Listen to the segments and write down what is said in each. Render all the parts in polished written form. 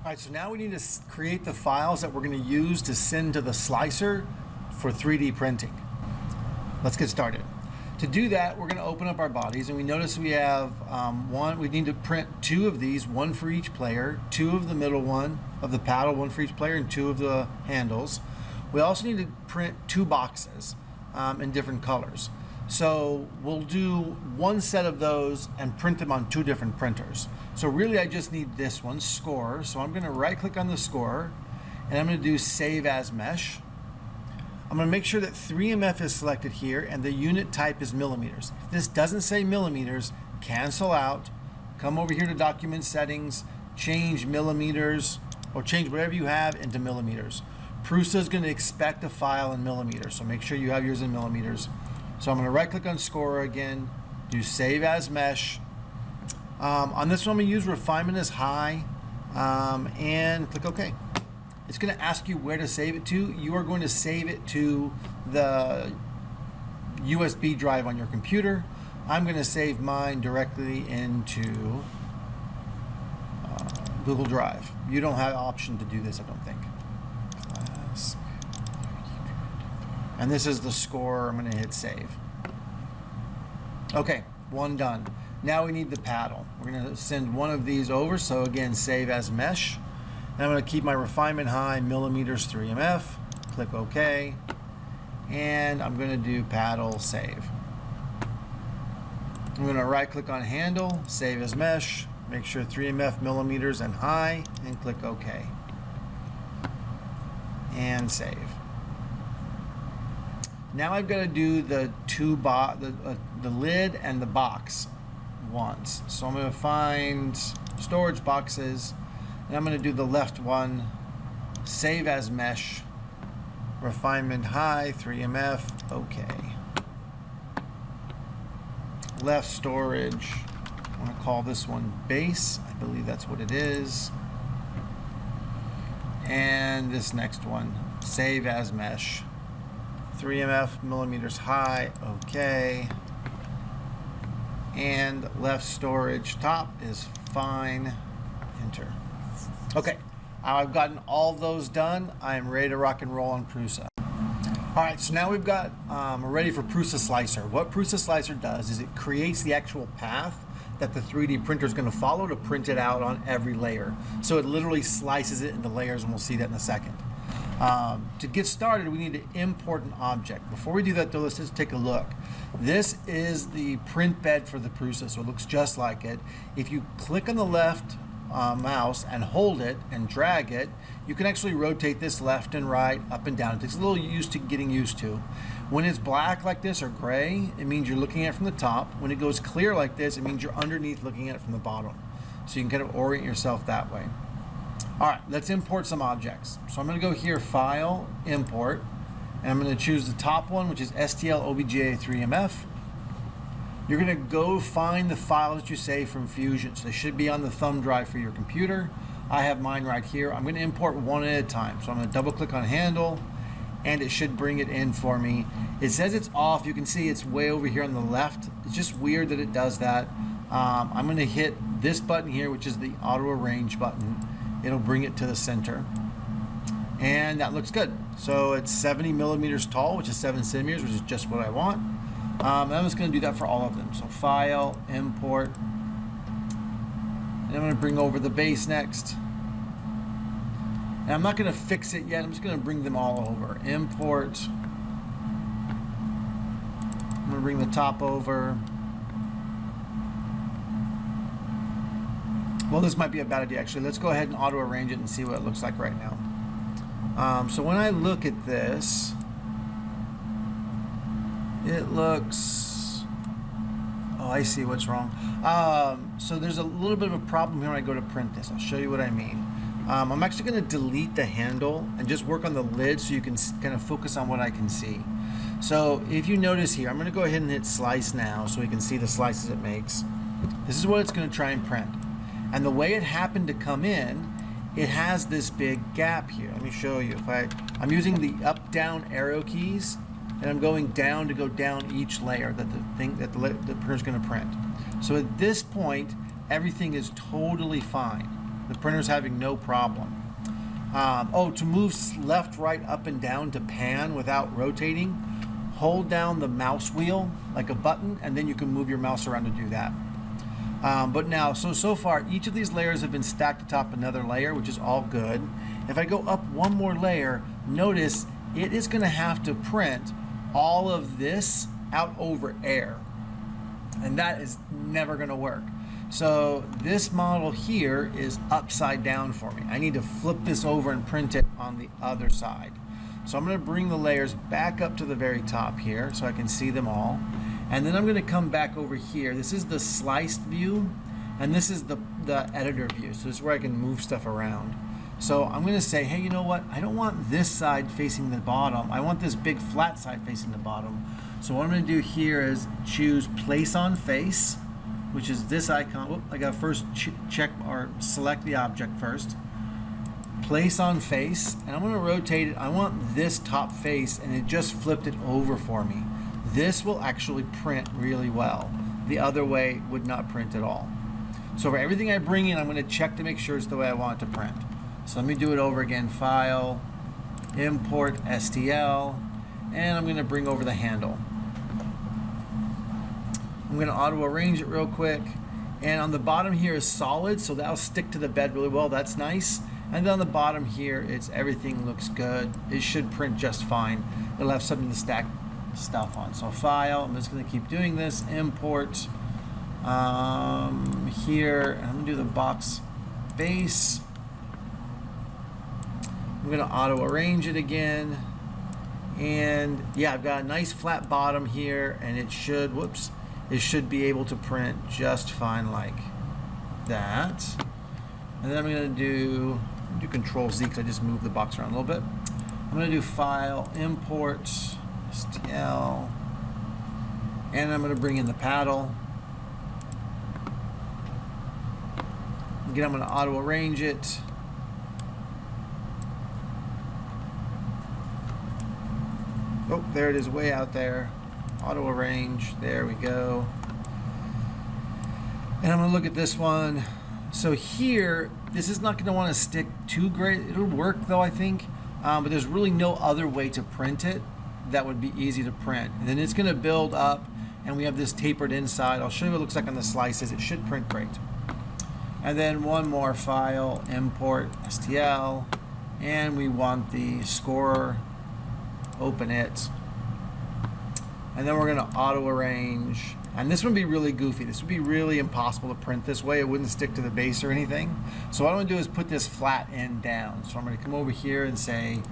All right, so now we need to create the files that we're going to use to send to the slicer for 3D printing. Let's get started. To do that, we're going to open up our bodies, and we notice we have we need to print 2 of these, 1 for each player, 2 of the middle one of the paddle, 1 for each player, and 2 of the handles. We also need to print 2 boxes in different colors. So we'll do 1 set of those and print them on 2 different printers. So really I just need this one, score. So I'm going to right click on the score and I'm going to do save as mesh. I'm going to make sure that 3MF is selected here and the unit type is millimeters. If this doesn't say millimeters, cancel out, come over here to document settings, change millimeters or change whatever you have into millimeters. Prusa is going to expect a file in millimeters, so make sure you have yours in millimeters. So I'm going to right click on score again, do save as mesh. On this one I'm going to use refinement as high and click OK. It's going to ask you where to save it to. You are going to save it to the USB drive on your computer. I'm going to save mine directly into Google Drive. You don't have an option to do this, I don't think. Klask. And this is the score. I'm going to hit save. Okay, 1 done. Now we need the paddle. We're going to send 1 of these over. So again, save as mesh. And I'm going to keep my refinement high, millimeters 3MF. Click OK. And I'm going to do paddle save. I'm going to right click on handle, save as mesh, make sure 3MF millimeters and high, and click OK. And save. Now I've got to do the the lid and the box ones. So I'm going to find storage boxes, and I'm going to do the left one, save as mesh, refinement high, 3MF, OK. Left storage, I'm going to call this one base. I believe that's what it is. And this next one, save as mesh. 3MF millimeters high, OK. And left storage top is fine, enter. Okay, I've gotten all those done. I am ready to rock and roll on Prusa. All right, so now we've got, we're ready for Prusa Slicer. What Prusa Slicer does is it creates the actual path that the 3D printer is going to follow to print it out on every layer. So it literally slices it into layers, and we'll see that in a second. To get started, we need to import an object. Before we do that though, let's just take a look. This is the print bed for the Prusa, so it looks just like it. If you click on the left mouse and hold it and drag it, you can actually rotate this left and right, up and down. It takes a little getting used to. When it's black like this or gray, it means you're looking at it from the top. When it goes clear like this, it means you're underneath looking at it from the bottom. So you can kind of orient yourself that way. All right, let's import some objects. So I'm going to go here, File, Import, and I'm going to choose the top one, which is STL-OBJ3MF. You're going to go find the file that you saved from Fusion. So they should be on the thumb drive for your computer. I have mine right here. I'm going to import 1 at a time. So I'm going to double click on handle, and it should bring it in for me. It says it's off. You can see it's way over here on the left. It's just weird that it does that. I'm going to hit this button here, which is the auto arrange button. It'll bring it to the center. And that looks good. So it's 70 millimeters tall, which is 7 centimeters, which is just what I want. And I'm just going to do that for all of them. So File, Import. And I'm going to bring over the base next. And I'm not going to fix it yet. I'm just going to bring them all over. Import. I'm going to bring the top over. Well, this might be a bad idea, actually. Let's go ahead and auto-arrange it and see what it looks like right now. So when I look at this, it looks... Oh, I see what's wrong. So there's a little bit of a problem here when I go to print this. I'll show you what I mean. I'm actually going to delete the handle and just work on the lid so you can kind of focus on what I can see. So if you notice here, I'm going to go ahead and hit slice now so we can see the slices it makes. This is what it's going to try and print. And the way it happened to come in, it has this big gap here. Let me show you. I'm using the up-down arrow keys, and I'm going down to go down each layer that the printer's going to print. So at this point, everything is totally fine. The printer's having no problem. To move left, right, up, and down to pan without rotating, hold down the mouse wheel like a button, and then you can move your mouse around to do that. But now, so far, each of these layers have been stacked atop another layer, which is all good. If I go up one more layer, notice it is going to have to print all of this out over air. And that is never going to work. So this model here is upside down for me. I need to flip this over and print it on the other side. So I'm going to bring the layers back up to the very top here so I can see them all. And then I'm going to come back over here. This is the sliced view, and this is the editor view. So this is where I can move stuff around. So I'm going to say, hey, you know what? I don't want this side facing the bottom. I want this big flat side facing the bottom. So what I'm going to do here is choose Place on Face, which is this icon. Whoop, I got to first check or select the object first. Place on Face, and I'm going to rotate it. I want this top face, and it just flipped it over for me. This will actually print really well. The other way would not print at all. So for everything I bring in, I'm going to check to make sure it's the way I want it to print. So let me do it over again. File, Import STL, and I'm going to bring over the handle. I'm going to auto arrange it real quick. And on the bottom here is solid, so that'll stick to the bed really well. That's nice. And then on the bottom here, everything looks good. It should print just fine. It'll have something to stack stuff on. So File, I'm just going to keep doing this. Import here, and I'm going to do the box base. I'm going to auto arrange it again. And yeah, I've got a nice flat bottom here, and it should, it should be able to print just fine like that. And then I'm going to do Control Z because I just moved the box around a little bit. I'm going to do File, Import, STL, and I'm going to bring in the paddle. Again, I'm going to auto arrange it. Oh, there it is, way out there. Auto arrange, there we go. And I'm going to look at this one. So here, this is not going to want to stick too great. It'll work though, I think, but there's really no other way to print it that would be easy to print. And then it's going to build up, and we have this tapered inside. I'll show you what it looks like on the slices. It should print great. And then one more File, Import, STL, and we want the scorer. Open it, and then we're going to auto arrange, and this would be really goofy. This would be really impossible to print this way. It wouldn't stick to the base or anything. So what I'm going to do is put this flat end down. So I'm going to come over here and say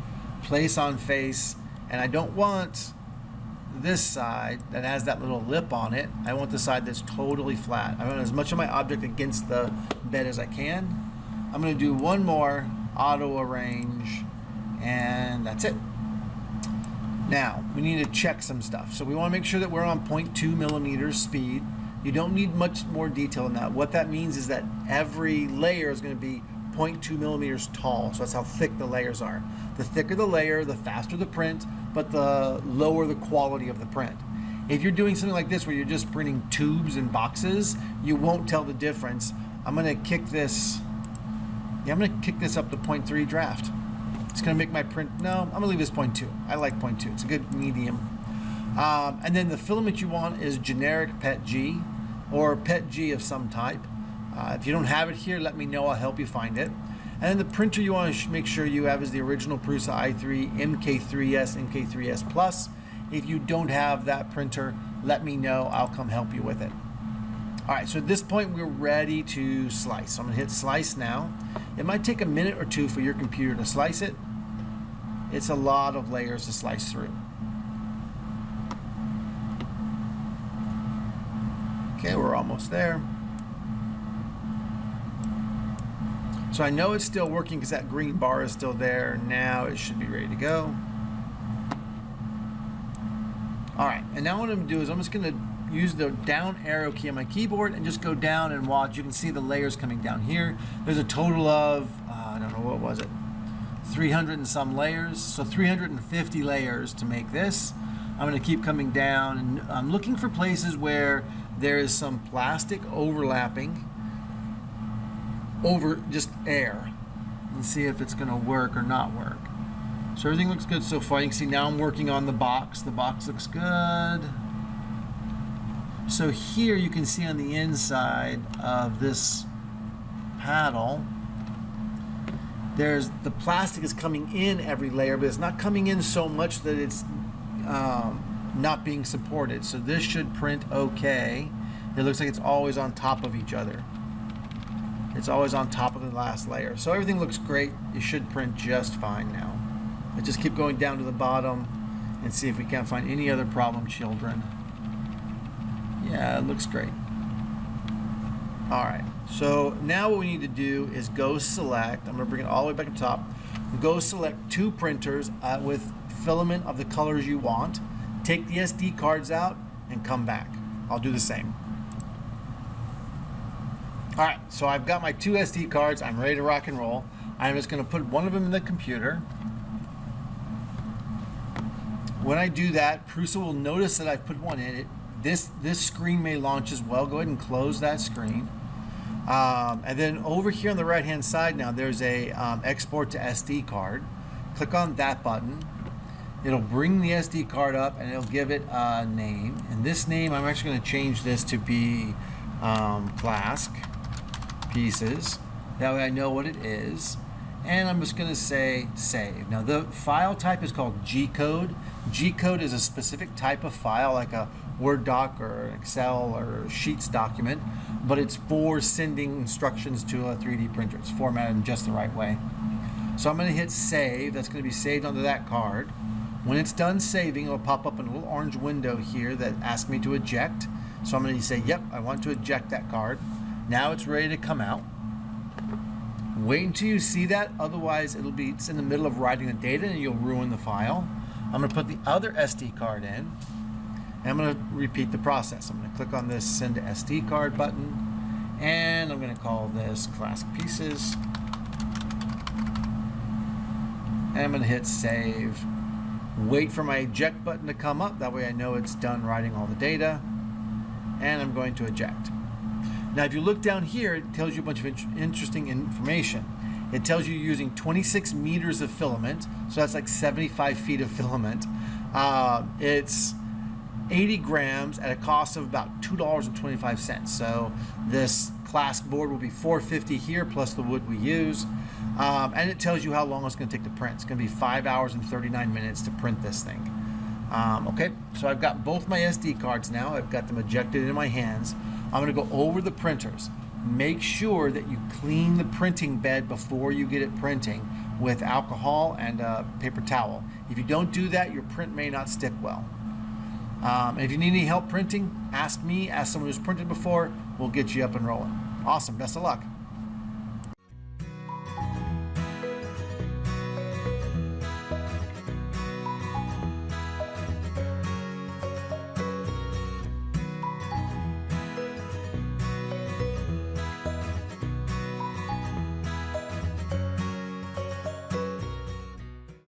Place on Face, and I don't want this side that has that little lip on it. I want the side that's totally flat. I want as much of my object against the bed as I can. I'm going to do one more auto arrange, and that's it. Now, we need to check some stuff. So we want to make sure that we're on 0.2 millimeters speed. You don't need much more detail than that. What that means is that every layer is going to be 0.2 millimeters tall. So that's how thick the layers are. The thicker the layer, the faster the print, but the lower the quality of the print. If you're doing something like this where you're just printing tubes and boxes, you won't tell the difference. I'm going to kick this. Yeah, I'm going to kick this up to 0.3 draft. It's going to make my print, no, I'm going to leave this 0.2. I like 0.2. It's a good medium. And then the filament you want is generic PETG or PETG of some type. If you don't have it here, let me know. I'll help you find it. And then the printer you want to make sure you have is the original Prusa i3 MK3S, MK3S Plus. If you don't have that printer, let me know. I'll come help you with it. All right, so at this point, we're ready to slice. So I'm going to hit Slice now. It might take a minute or two for your computer to slice it. It's a lot of layers to slice through. Okay, we're almost there. So I know it's still working because that green bar is still there. Now it should be ready to go. All right, and now what I'm going to do is I'm just going to use the down arrow key on my keyboard and just go down and watch. You can see the layers coming down here. There's a total of, I don't know, what was it? 300 and some layers. So 350 layers to make this. I'm going to keep coming down, and I'm looking for places where there is some plastic overlapping. over just air and see if it's going to work or not work. So everything looks good so far. You can see now I'm working on the box. The box looks good. So here you can see on the inside of this paddle, there's the plastic is coming in every layer, but it's not coming in so much that it's not being supported. So this should print okay. It looks like it's always on top of each other. It's always on top of the last layer. So everything looks great. It should print just fine now. Let's just keep going down to the bottom and see if we can't find any other problem children. Yeah, it looks great. All right, so now what we need to do is go select, I'm gonna bring it all the way back up top, go select 2 printers with filament of the colors you want, take the SD cards out and come back. I'll do the same. All right, so I've got my 2 SD cards, I'm ready to rock and roll. I'm just gonna put one of them in the computer. When I do that, Prusa will notice that I put one in it. This screen may launch as well. Go ahead and close that screen. And then over here on the right hand side now, there's a export to SD card. Click on that button. It'll bring the SD card up and it'll give it a name. And this name, I'm actually going to change this to be Klask pieces. That way I know what it is. And I'm just going to say save. Now the file type is called G-code. G-code is a specific type of file, like a Word doc or an Excel or Sheets document, but it's for sending instructions to a 3D printer. It's formatted in just the right way. So I'm going to hit save. That's going to be saved onto that card. When it's done saving, it'll pop up in a little orange window here that asks me to eject. So I'm going to say, yep, I want to eject that card. Now it's ready to come out. Wait until you see that, otherwise it's in the middle of writing the data and you'll ruin the file. I'm going to put the other SD card in, and I'm going to repeat the process. I'm going to click on this Send to SD card button, and I'm going to call this Klask Pieces, and I'm going to hit Save. Wait for my eject button to come up, that way I know it's done writing all the data, and I'm going to eject. Now if you look down here, it tells you a bunch of interesting information. It tells you you're using 26 meters of filament, so that's like 75 feet of filament. It's 80 grams at a cost of about $2.25. So this Klask board will be $4.50 here plus the wood we use. And it tells you how long it's going to take to print. It's going to be 5 hours and 39 minutes to print this thing. Okay, so I've got both my SD cards now. I've got them ejected in my hands. I'm going to go over the printers. Make sure that you clean the printing bed before you get it printing with alcohol and a paper towel. If you don't do that, your print may not stick well. And if you need any help printing, ask me, ask someone who's printed before. We'll get you up and rolling. Awesome. Best of luck.